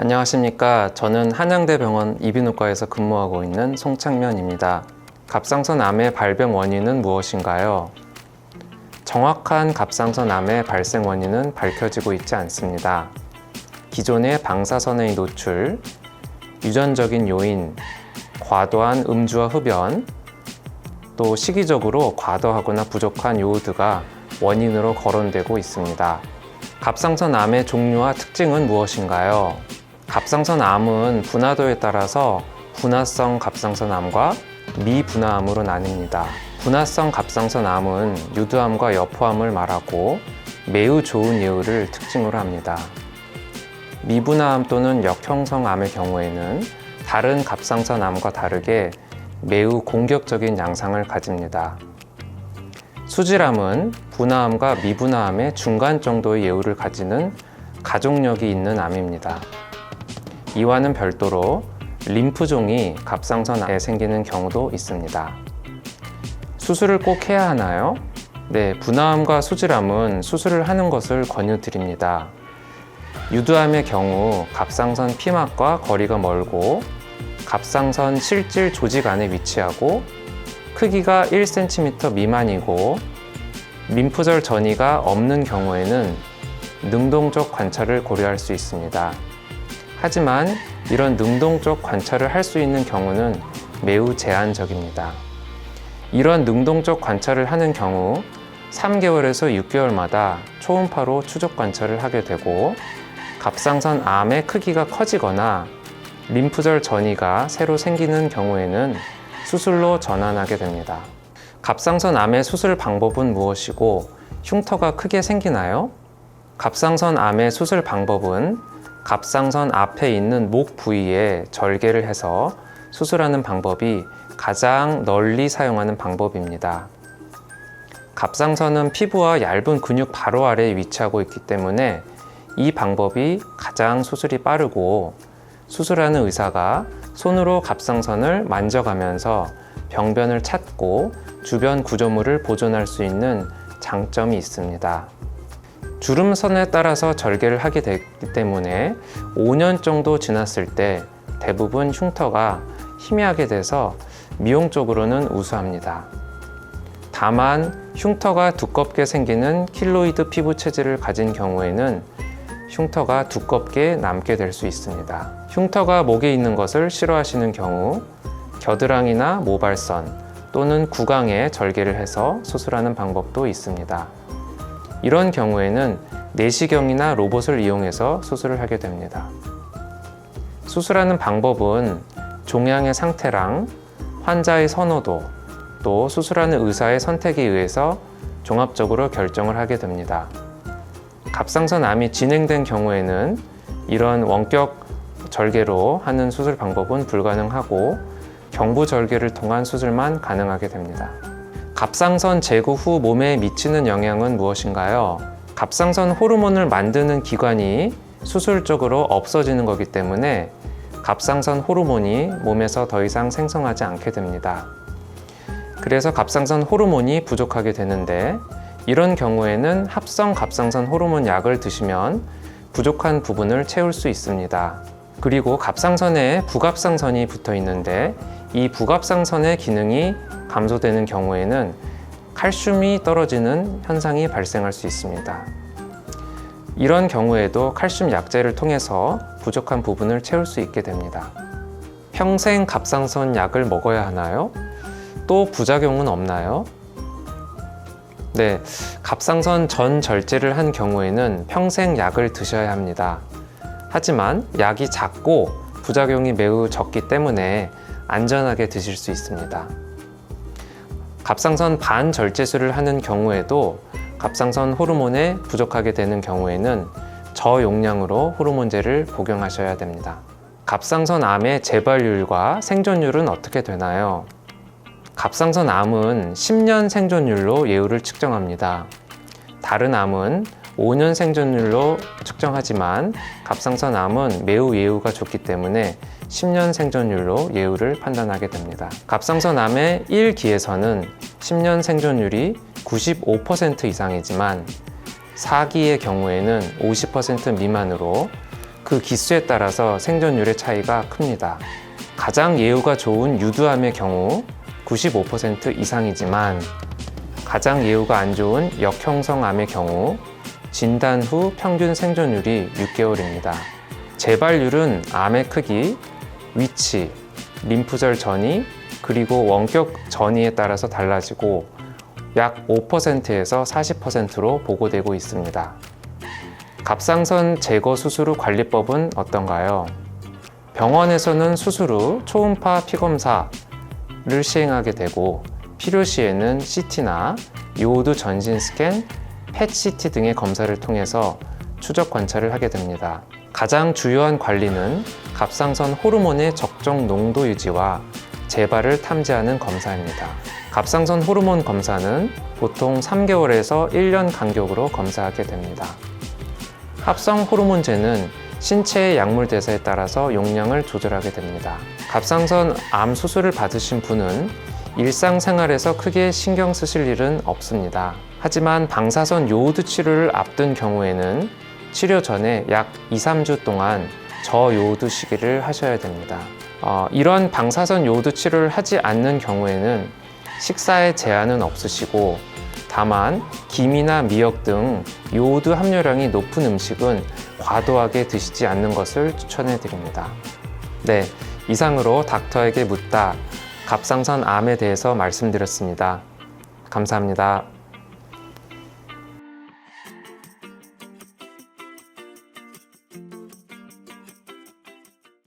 안녕하십니까. 저는 한양대병원 이비인후과에서 근무하고 있는 송창면입니다. 갑상선 암의 발병 원인은 무엇인가요? 정확한 갑상선 암의 발생 원인은 밝혀지고 있지 않습니다. 기존의 방사선의 노출, 유전적인 요인, 과도한 음주와 흡연, 또 시기적으로 과도하거나 부족한 요오드가 원인으로 거론되고 있습니다. 갑상선 암의 종류와 특징은 무엇인가요? 갑상선 암은 분화도에 따라서 분화성 갑상선 암과 미분화암으로 나뉩니다. 분화성 갑상선 암은 유두암과 여포암을 말하고 매우 좋은 예후를 특징으로 합니다. 미분화암 또는 역형성 암의 경우에는 다른 갑상선 암과 다르게 매우 공격적인 양상을 가집니다. 수질암은 분화암과 미분화암의 중간 정도의 예후를 가지는 가족력이 있는 암입니다. 이와는 별도로 림프종이 갑상선암에 생기는 경우도 있습니다. 수술을 꼭 해야 하나요? 네, 분화암과 수질암은 수술을 하는 것을 권유드립니다. 유두암의 경우 갑상선 피막과 거리가 멀고 갑상선 실질 조직 안에 위치하고 크기가 1cm 미만이고 림프절 전이가 없는 경우에는 능동적 관찰을 고려할 수 있습니다. 하지만 이런 능동적 관찰을 할 수 있는 경우는 매우 제한적입니다. 이런 능동적 관찰을 하는 경우 3개월에서 6개월마다 초음파로 추적 관찰을 하게 되고 갑상선 암의 크기가 커지거나 림프절 전이가 새로 생기는 경우에는 수술로 전환하게 됩니다. 갑상선 암의 수술 방법은 무엇이고 흉터가 크게 생기나요? 갑상선 암의 수술 방법은 갑상선 앞에 있는 목 부위에 절개를 해서 수술하는 방법이 가장 널리 사용하는 방법입니다. 갑상선은 피부와 얇은 근육 바로 아래에 위치하고 있기 때문에 이 방법이 가장 수술이 빠르고 수술하는 의사가 손으로 갑상선을 만져가면서 병변을 찾고 주변 구조물을 보존할 수 있는 장점이 있습니다. 주름선에 따라서 절개를 하게 되기 때문에 5년 정도 지났을 때 대부분 흉터가 희미하게 돼서 미용적으로는 우수합니다. 다만 흉터가 두껍게 생기는 킬로이드 피부 체질을 가진 경우에는 흉터가 두껍게 남게 될 수 있습니다. 흉터가 목에 있는 것을 싫어하시는 경우 겨드랑이나 모발선 또는 구강에 절개를 해서 수술하는 방법도 있습니다. 이런 경우에는 내시경이나 로봇을 이용해서 수술을 하게 됩니다. 수술하는 방법은 종양의 상태랑 환자의 선호도, 또 수술하는 의사의 선택에 의해서 종합적으로 결정을 하게 됩니다. 갑상선 암이 진행된 경우에는 이런 원격 절개로 하는 수술 방법은 불가능하고 경부 절개를 통한 수술만 가능하게 됩니다. 갑상선 제거 후 몸에 미치는 영향은 무엇인가요? 갑상선 호르몬을 만드는 기관이 수술적으로 없어지는 거기 때문에 갑상선 호르몬이 몸에서 더 이상 생성하지 않게 됩니다. 그래서 갑상선 호르몬이 부족하게 되는데 이런 경우에는 합성 갑상선 호르몬 약을 드시면 부족한 부분을 채울 수 있습니다. 그리고 갑상선에 부갑상선이 붙어 있는데 이 부갑상선의 기능이 감소되는 경우에는 칼슘이 떨어지는 현상이 발생할 수 있습니다. 이런 경우에도 칼슘 약제를 통해서 부족한 부분을 채울 수 있게 됩니다. 평생 갑상선 약을 먹어야 하나요? 또 부작용은 없나요? 네, 갑상선 전 절제를 한 경우에는 평생 약을 드셔야 합니다. 하지만 약이 작고 부작용이 매우 적기 때문에 안전하게 드실 수 있습니다. 갑상선 반절제술을 하는 경우에도 갑상선 호르몬에 부족하게 되는 경우에는 저용량으로 호르몬제를 복용하셔야 됩니다. 갑상선 암의 재발률과 생존율은 어떻게 되나요? 갑상선 암은 10년 생존율로 예후를 측정합니다. 다른 암은 5년 생존율로 측정하지만 갑상선 암은 매우 예후가 좋기 때문에 10년 생존율로 예후를 판단하게 됩니다. 갑상선 암의 1기에서는 10년 생존율이 95% 이상이지만 4기의 경우에는 50% 미만으로 그 기수에 따라서 생존율의 차이가 큽니다. 가장 예후가 좋은 유두암의 경우 95% 이상이지만 가장 예후가 안 좋은 역형성암의 경우 진단 후 평균 생존율이 6개월입니다. 재발률은 암의 크기, 위치, 림프절 전이, 그리고 원격 전이에 따라서 달라지고 약 5%에서 40%로 보고되고 있습니다. 갑상선 제거 수술 후 관리법은 어떤가요? 병원에서는 수술 후 초음파 피검사를 시행하게 되고 필요시에는 CT나 요오드 전신 스캔, 펫CT 등의 검사를 통해서 추적 관찰을 하게 됩니다. 가장 주요한 관리는 갑상선 호르몬의 적정 농도 유지와 재발을 탐지하는 검사입니다. 갑상선 호르몬 검사는 보통 3개월에서 1년 간격으로 검사하게 됩니다. 합성 호르몬제는 신체의 약물 대사에 따라서 용량을 조절하게 됩니다. 갑상선 암 수술을 받으신 분은 일상생활에서 크게 신경 쓰실 일은 없습니다. 하지만 방사선 요오드 치료를 앞둔 경우에는 치료 전에 약 2-3주 동안 저요오드 시기를 하셔야 됩니다. 이런 방사선 요오드 치료를 하지 않는 경우에는 식사에 제한은 없으시고 다만 김이나 미역 등 요오드 함유량이 높은 음식은 과도하게 드시지 않는 것을 추천해 드립니다. 네, 이상으로 닥터에게 묻다 갑상선 암에 대해서 말씀드렸습니다. 감사합니다.